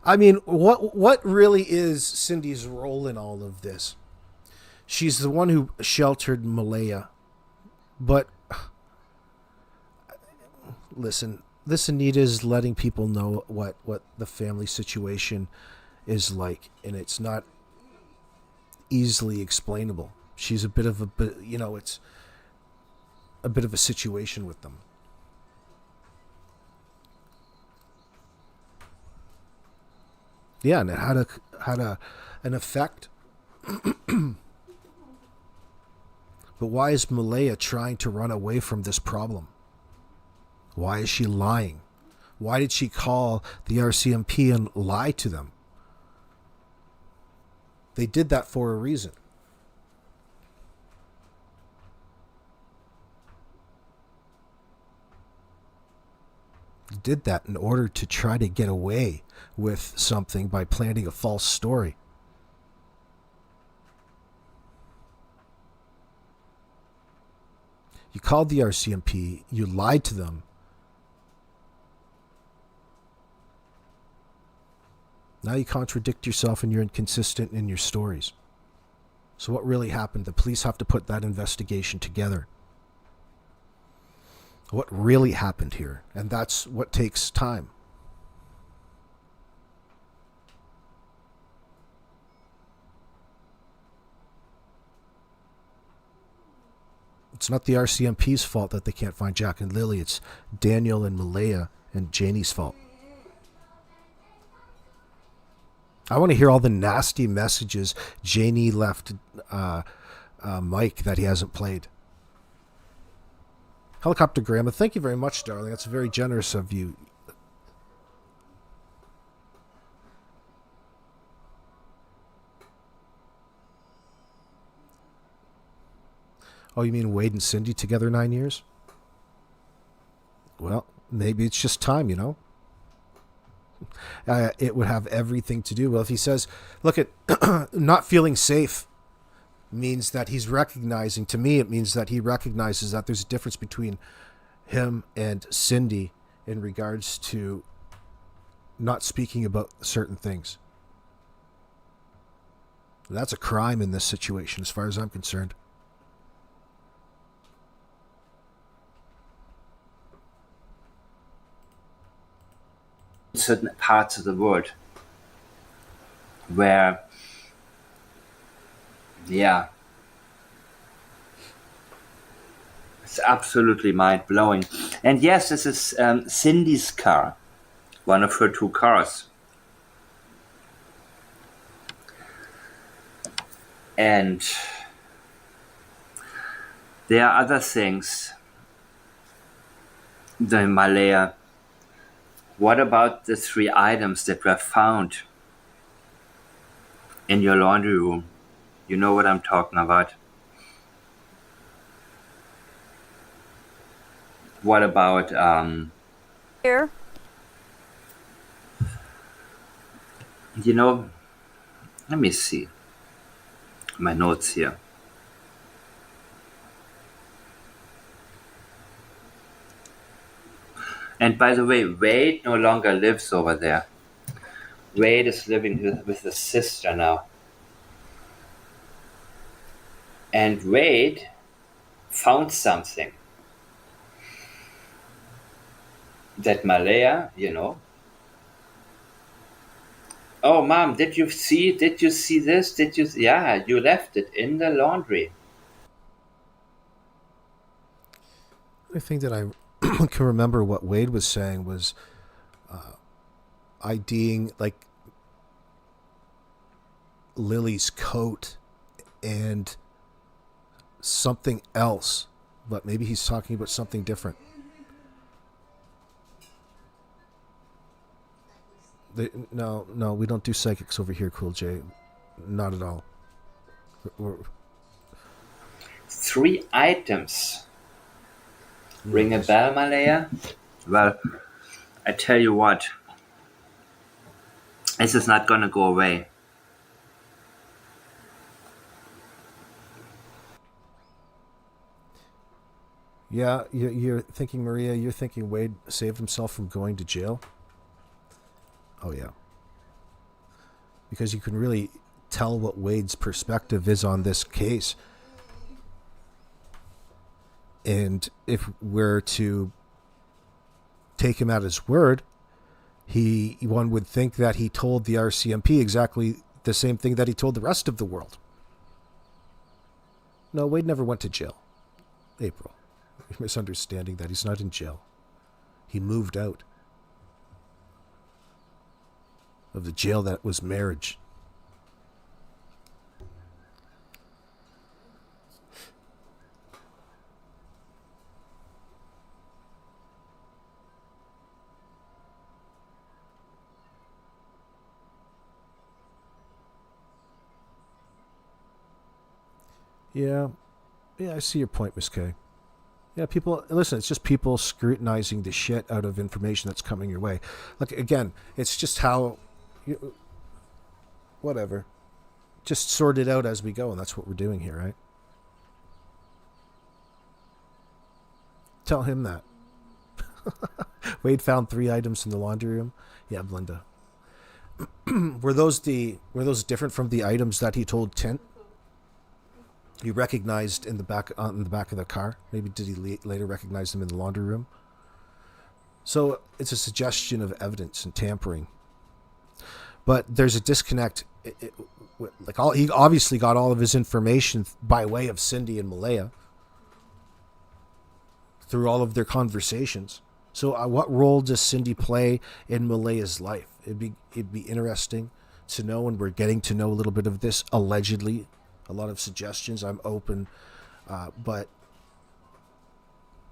I mean, what really is Cindy's role in all of this? She's the one who sheltered Malaya, but listen, this Anita is letting people know what the family situation is like, and it's not easily explainable. She's a bit of it's a bit of a situation with them. Yeah, and it had an effect. But why is Malaya trying to run away from this problem? Why is she lying? Why did she call the RCMP and lie to them? They did that for a reason. They did that in order to try to get away with something by planting a false story. You called the RCMP, you lied to them. Now you contradict yourself and you're inconsistent in your stories. So what really happened? The police have to put that investigation together. What really happened here? And that's what takes time. It's not the RCMP's fault that they can't find Jack and Lily. It's Daniel and Malaya and Janie's fault. I want to hear all the nasty messages Janie left Mike that he hasn't played. Helicopter Grandma, thank you very much, darling. That's very generous of you. Oh, you mean Wade and Cindy together 9 years? Well, maybe it's just time, you know? It would have everything to do. Well, if he says, look at not feeling safe means that he's recognizing, to me, it means that he recognizes that there's a difference between him and Cindy in regards to not speaking about certain things. That's a crime in this situation, as far as I'm concerned. Certain parts of the world where, yeah, it's absolutely mind-blowing. And yes, this is Cindy's car, one of her two cars. And there are other things. The Malaya. What about the 3 items that were found in your laundry room? You know what I'm talking about. What about Here. You know, let me see my notes here. And by the way, Wade no longer lives over there. Wade is living with his sister now. And Wade found something that Malaya, you know. Oh, Mom, did you see this? Yeah, you left it in the laundry. The thing that I can remember what Wade was saying was IDing like Lily's coat and something else, but maybe he's talking about something different. No, we don't do psychics over here, Cool J. Not at all. We're 3 items. Ring a bell, Malaya? Well, I tell you what. This is not gonna go away. Yeah, you're thinking, Maria, you're thinking Wade saved himself from going to jail? Oh, yeah. because you can really tell what Wade's perspective is on this case. And if we're to take him at his word, one would think that he told the RCMP exactly the same thing that he told the rest of the world. No, Wade never went to jail. April, you're misunderstanding that. He's not in jail. He moved out of the jail that was marriage. Yeah, I see your point, Miss K. Yeah, people, listen, it's just people scrutinizing the shit out of information that's coming your way. Like, again, it's just how, whatever. Just sort it out as we go, and that's what we're doing here, right? Tell him that. Wade found 3 items in the laundry room. Yeah, Belinda. Were those different from the items that he told Tint? He recognized in the back of the car. Maybe did he later recognize them in the laundry room? So it's a suggestion of evidence and tampering. But there's a disconnect. He obviously got all of his information by way of Cindy and Malaya through all of their conversations. So what role does Cindy play in Malaya's life? It'd be interesting to know, and we're getting to know a little bit of this allegedly. A lot of suggestions. I'm open, but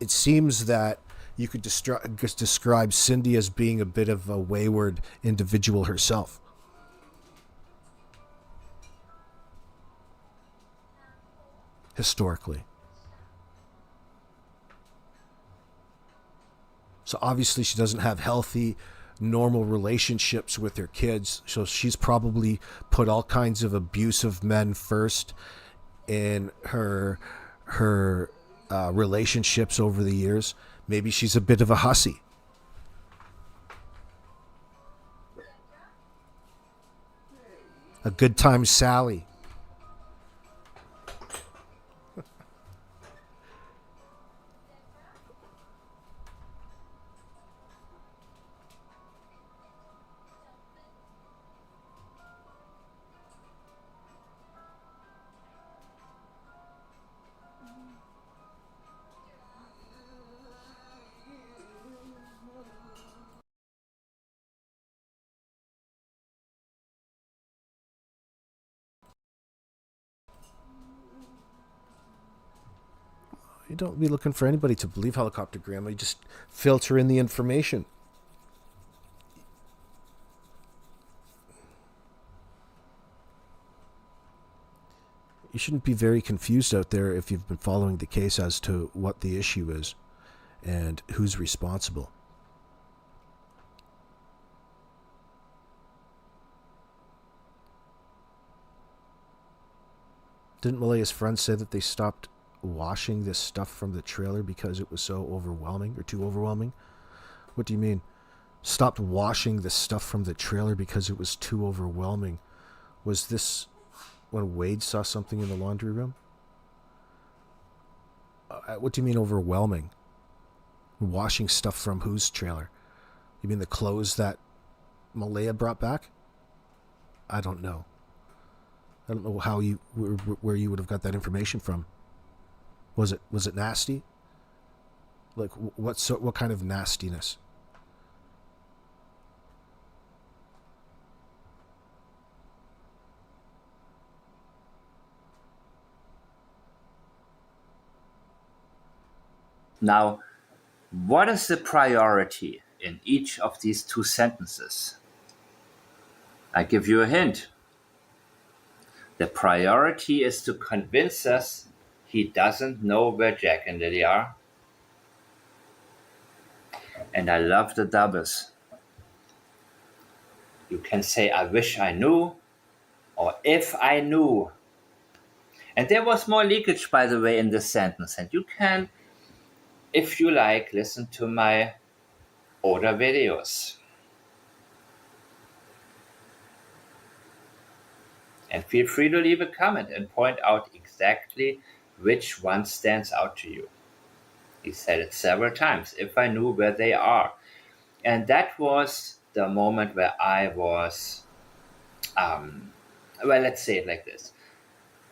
it seems that you could describe Cindy as being a bit of a wayward individual herself. Historically. So obviously she doesn't have healthy, normal relationships with her kids. So she's probably put all kinds of abusive men first in her relationships over the years. Maybe she's a bit of a hussy. A good time Sally. You don't be looking for anybody to believe Helicopter Grandma. You just filter in the information. You shouldn't be very confused out there if you've been following the case as to what the issue is and who's responsible. Didn't Malaya's friends say that they stopped washing this stuff from the trailer because it was so overwhelming or too overwhelming? What do you mean? Stopped washing the stuff from the trailer because it was too overwhelming. Was this when Wade saw something in the laundry room? What do you mean overwhelming? Washing stuff from whose trailer? You mean the clothes that Malaya brought back? I don't know. I don't know where you would have got that information from. Was it nasty? Like what kind of nastiness? Now, what is the priority in each of these 2 sentences? I give you a hint. The priority is to convince us he doesn't know where Jack and Lily are. And I love the doubles. You can say, I wish I knew, or if I knew. And there was more leakage, by the way, in this sentence. And you can, if you like, listen to my older videos. And feel free to leave a comment and point out exactly which one stands out to you. He said it several times. If I knew where they are. And that was the moment where I was, well, let's say it like this.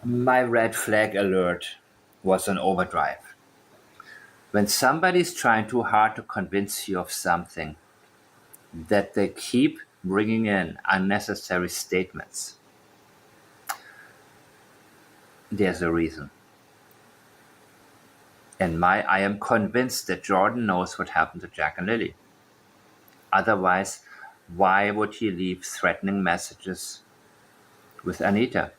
My red flag alert was on overdrive. When somebody's trying too hard to convince you of something, that they keep bringing in unnecessary statements, there's a reason. And I am convinced that Jordan knows what happened to Jack and Lily. Otherwise, why would he leave threatening messages with Anita?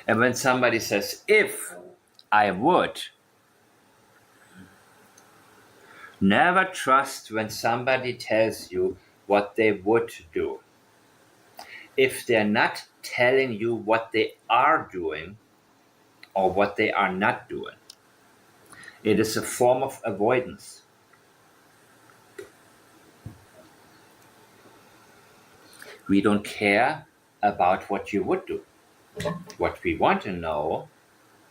And when somebody says, if I would, never trust when somebody tells you what they would do. If they're not telling you what they are doing or what they are not doing, it is a form of avoidance. We don't care about what you would do. What we want to know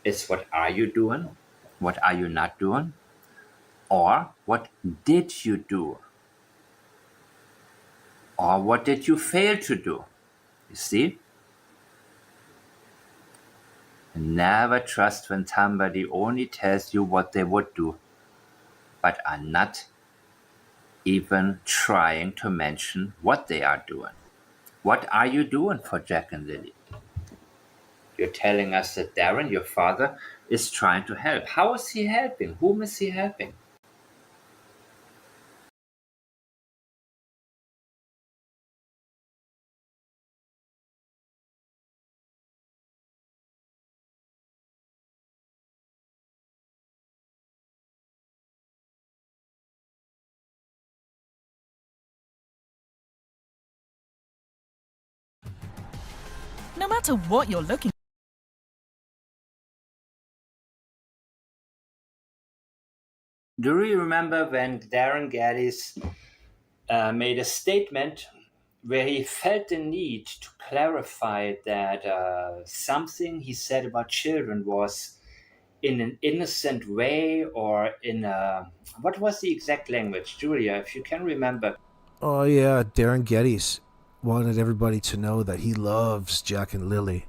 is, what are you doing? What are you not doing? Or what did you do? Or what did you fail to do? You see? Never trust when somebody only tells you what they would do, but are not even trying to mention what they are doing. What are you doing for Jack and Lily? You're telling us that Darren, your father, is trying to help. How is he helping? Whom is he helping? No matter what you're looking Do you remember when Darren Geddes made a statement where he felt the need to clarify that something he said about children was in an innocent way, or in a, what was the exact language, Julia, if you can remember? Oh yeah, Darren Geddes wanted everybody to know that he loves Jack and Lily,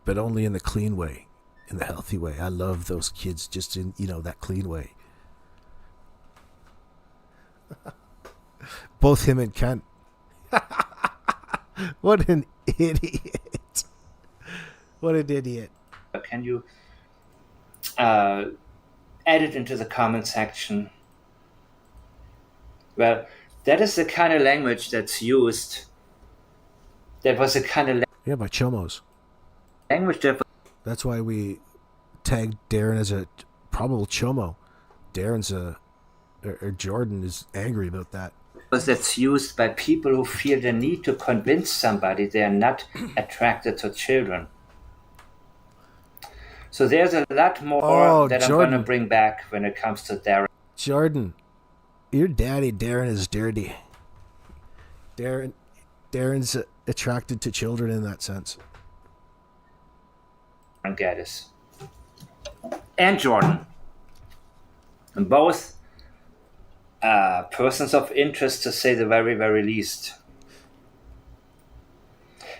but only in the clean way, in the healthy way. I love those kids just in, that clean way. Both him and Kent. What an idiot. What an idiot. Can you add it into the comment section? Well, that is the kind of language that's used. That was the kind of Yeah, by chomos. language that That's why we tagged Darren as a probable chomo. Darren's or Jordan is angry about that. that's used by people who feel the need to convince somebody they are not attracted to children. So there's a lot more that Jordan. I'm going to bring back when it comes to Darren. Jordan, your daddy Darren is dirty. Darren's attracted to children in that sense. And Geddes and Jordan, and both persons of interest, to say the very, very least.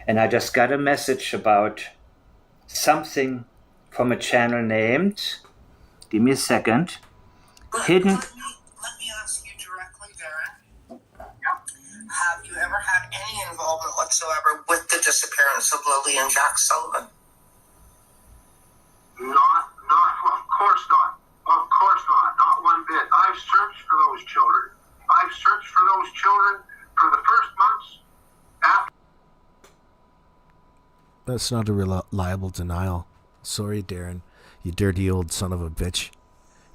And I just got a message about something from a channel named, give me a second, Hidden. Let me ask you directly, Darren. Have you ever had any involvement whatsoever with the disappearance of Lily and Jack Sullivan? Of course not. Of course not one bit. I've searched for those children. I've searched for those children for the first months after. That's not a reliable denial. Sorry, Darren, you dirty old son of a bitch.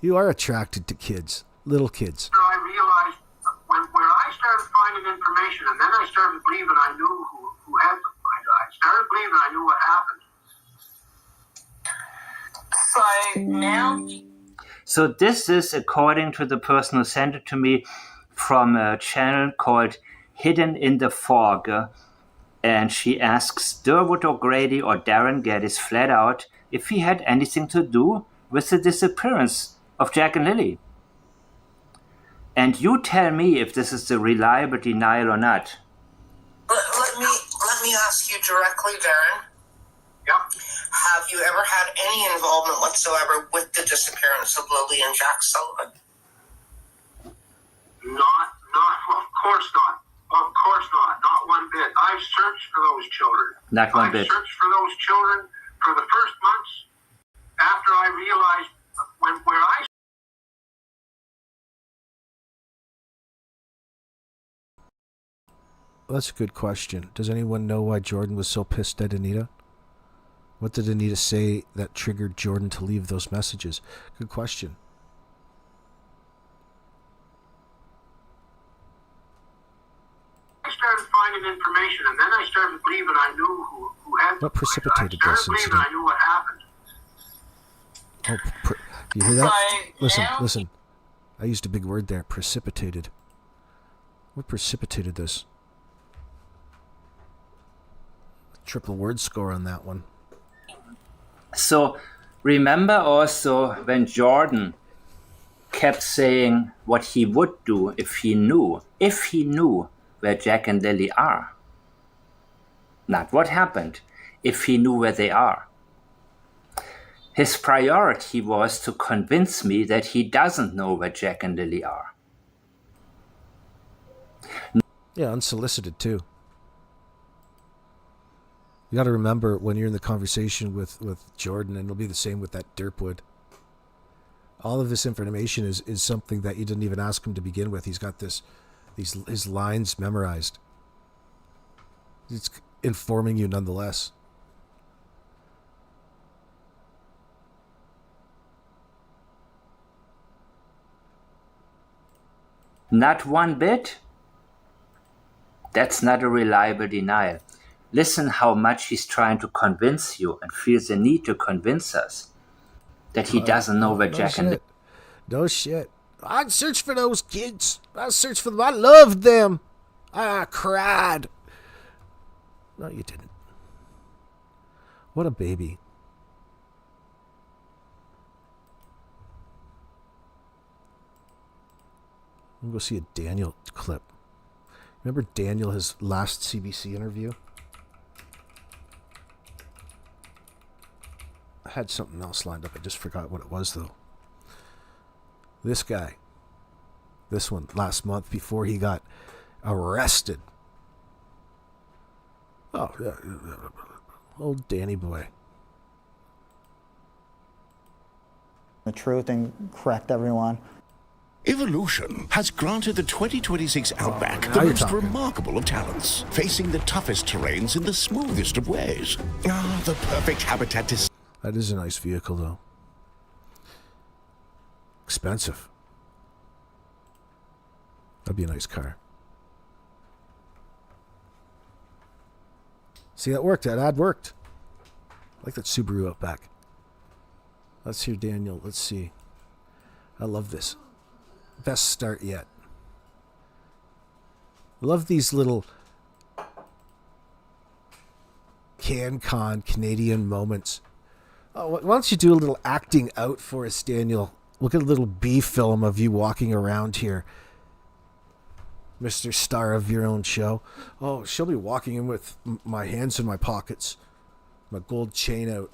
You are attracted to kids, little kids. I realized when I started finding information, and then I started believing I knew who had them. I started believing I knew what happened. So now So this is, according to the person who sent it to me, from a channel called Hidden in the Fog. And she asks Durwood O'Grady or Darren Geddes flat out if he had anything to do with the disappearance of Jack and Lily. And you tell me if this is a reliable denial or not. Let me ask you directly, Darren. Yeah. Have you ever had any involvement whatsoever with the disappearance of Lily and Jack Sullivan? Not, of course not. Of course not one bit. I've searched for those children. Not one bit. I've searched for those children for the first months after I realized where I. That's a good question. Does anyone know why Jordan was so pissed at Anita? What did Anita say that triggered Jordan to leave those messages? Good question. I started finding information, and then I started believing I knew who had. What precipitated I this started believing incident? I knew what happened. Oh, you hear that? Right now? Listen. I used a big word there. Precipitated. What precipitated this? Triple word score on that one. So remember also when Jordan kept saying what he would do if he knew where Jack and Lily are. Not what happened, if he knew where they are. His priority was to convince me that he doesn't know where Jack and Lily are. Yeah, unsolicited too. You got to remember when you're in the conversation with Jordan, and it'll be the same with that Derpwood. All of this information is something that you didn't even ask him to begin with. He's got his lines memorized. It's informing you nonetheless. Not one bit? That's not a reliable denial. Listen how much he's trying to convince you and feels the need to convince us that he doesn't know where Jack and... No shit. I'd search for those kids. I searched for them. I loved them. I cried. No, you didn't. What a baby. I'm going to go see a Daniel clip. Remember Daniel, his last CBC interview? I had something else lined up. I just forgot what it was, though. This guy. This one, last month before he got arrested. Oh, yeah. Old Danny boy. The truth and correct everyone. Evolution has granted the 2026 Outback now the you're most talking. remarkable of talents, facing the toughest terrains in the smoothest of ways. Ah, the perfect habitat to... That is a nice vehicle, though. Expensive. That'd be a nice car. See, that worked. That ad worked. I like that Subaru Outback. Let's hear Daniel. Let's see. I love this. Best start yet. Love these little CanCon Canadian moments. Oh, why don't you do a little acting out for us, Daniel? We'll get a little B film of you walking around here, Mr. Star of your own show. Oh, she'll be walking in with my hands in my pockets, my gold chain out.